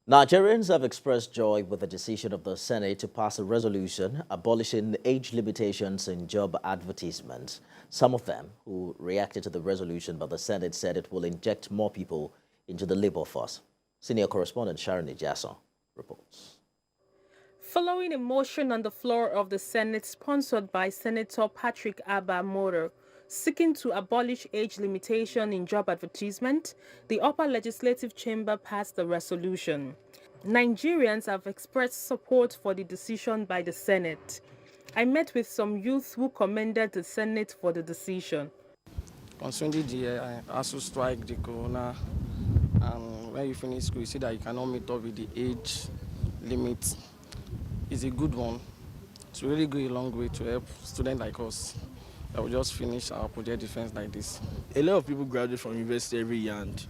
Nigerians have expressed joy with the decision of the Senate to pass a resolution abolishing age limitations in job advertisements. Some of them who reacted to the resolution by the Senate said it will inject more people into the labor force. Senior correspondent Sharon Ijason reports. Following a motion on the floor of the Senate sponsored by Senator Patrick Abba Motor, seeking to abolish age limitation in job advertisement, the upper legislative chamber passed the resolution. Nigerians have expressed support for the decision by the Senate. I met with some youth who commended the Senate for the decision. Concerning the ASU strike, the corona, and when you finish school, you see that you cannot meet up with the age limit. It's a good one. It's really go a long way to help students like us that will just finish our project defense like this. A lot of people graduate from university every year and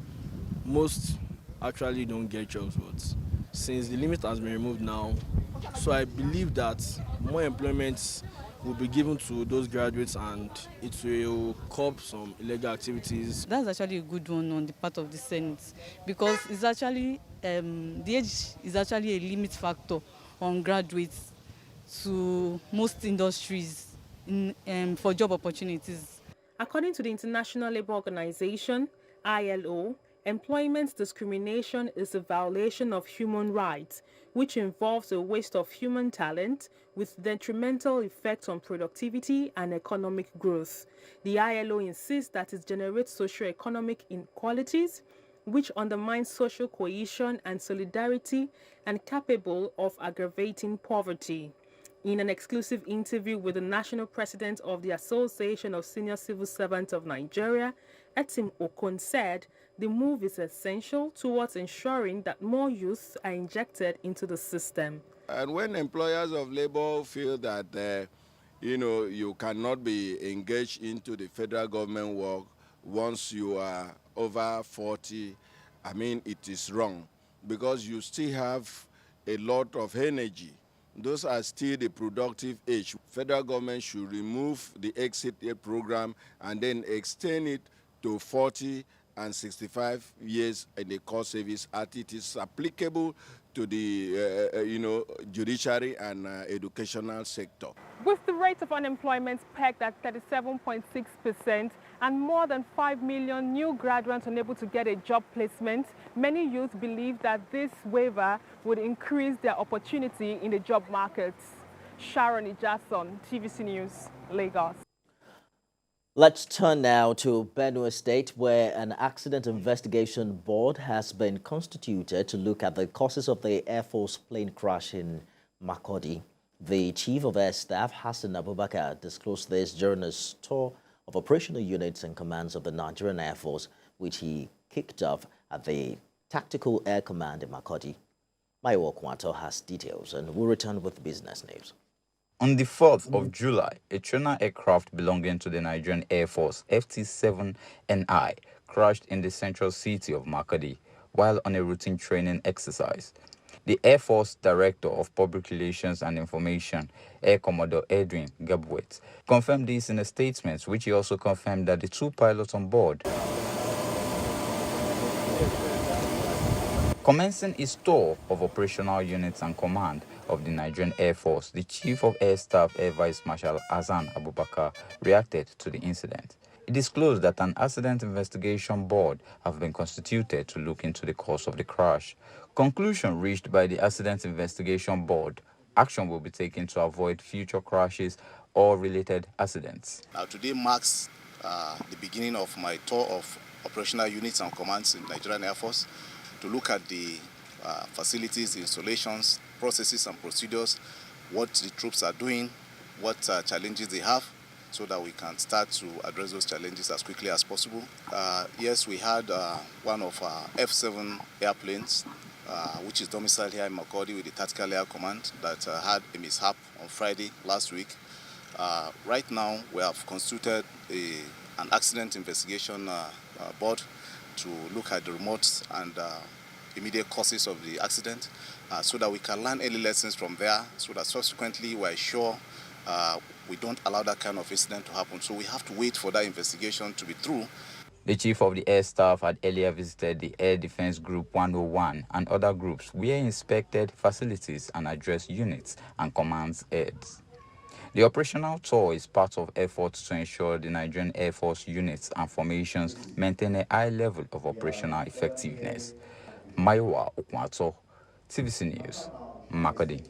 most actually don't get jobs, but since the limit has been removed now, so I believe that more employment will be given to those graduates and it will curb some illegal activities. That's actually a good one on the part of the Senate because it's actually the age is actually a limit factor on graduates to most industries for job opportunities. According to the International Labour Organization, ILO, employment discrimination is a violation of human rights, which involves a waste of human talent with detrimental effects on productivity and economic growth. The ILO insists that it generates socio-economic inequalities, which undermines social cohesion and solidarity and capable of aggravating poverty. In an exclusive interview with the national president of the Association of Senior Civil Servants of Nigeria, Etim Okon said the move is essential towards ensuring that more youths are injected into the system. And when employers of labor feel that, you cannot be engaged into the federal government work once you are over 40, I mean, it is wrong because you still have a lot of energy. Those are still the productive age. Federal government should remove the exit age program and then extend it to 40 and 65 years in the core service as it is applicable to the judiciary and educational sector. With the rate of unemployment pegged at 37.6% and more than 5 million new graduates unable to get a job placement, many youth believe that this waiver would increase their opportunity in the job markets. Sharon Ijason, TVC News, Lagos. Let's turn now to Benue State, where an accident investigation board has been constituted to look at the causes of the Air Force plane crash in Makurdi. The Chief of Air Staff, Hassan Abubakar, disclosed this during a tour of operational units and commands of the Nigerian Air Force, which he kicked off at the Tactical Air Command in Makurdi. Maiwo Kwanto has details and will return with business news. On the 4th of July, a trainer aircraft belonging to the Nigerian Air Force, FT-7NI, crashed in the central city of Makurdi while on a routine training exercise. The Air Force Director of Public Relations and Information, Air Commodore Edwin Gabwet, confirmed this in a statement, which he also confirmed that the two pilots on board commencing his tour of operational units and command of the Nigerian Air Force, the Chief of Air Staff, Air Vice Marshal Hassan Abubakar, reacted to the incident. He disclosed that an accident investigation board have been constituted to look into the cause of the crash. Conclusion reached by the accident investigation board: action will be taken to avoid future crashes or related accidents. Now, today marks the beginning of my tour of operational units and commands in Nigerian Air Force to look at the facilities, installations, processes and procedures, what the troops are doing, what challenges they have, so that we can start to address those challenges as quickly as possible. Yes, we had one of our F-7 airplanes, which is domiciled here in Makurdi with the Tactical Air Command, that had a mishap on Friday last week. Right now, we have constituted an accident investigation board to look at the remote and immediate causes of the accident so that we can learn early lessons from there, so that subsequently we're sure we don't allow that kind of incident to happen. So we have to wait for that investigation to be through. The chief of the air staff had earlier visited the Air Defense Group 101 and other groups where he inspected facilities and addressed units and commands heads. The operational tour is part of efforts to ensure the Nigerian Air Force units and formations maintain a high level of operational effectiveness. Maiwa Okwato, TVC News, Makodi.